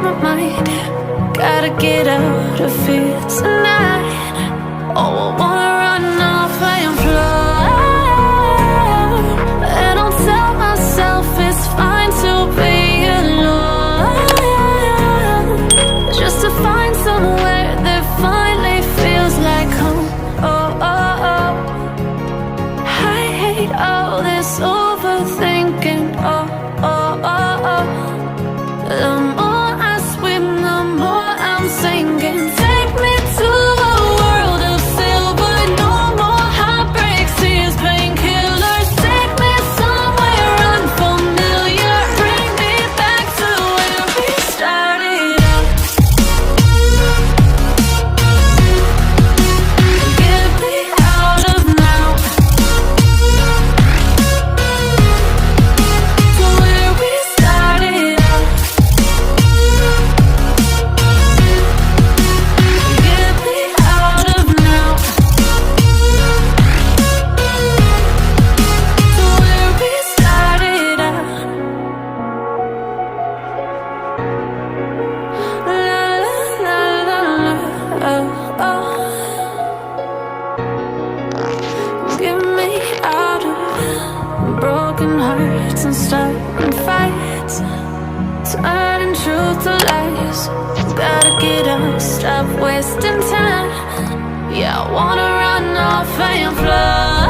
my mind. Gotta get out of here tonight. Oh, I wanna run off and fly. And I'll tell myself it's fine to be alone, just to find somewhere that finally feels like home. Oh, oh, oh. I hate all this overthinking. Oh, oh, oh, oh. The more I swim, the more I'm sinking. Take me to a world of silver. No more heartbreaks, tears, painkillers. Take me somewhere unfamiliar. Bring me back to where we started out. Get me out of now, to where we started out. Get me out of now, to where we started out. La la la la, oh, oh. Get me out of broken hearts and starting fights, turning truth to lies. Gotta get up, stop wasting time. Yeah, I wanna run off and fly.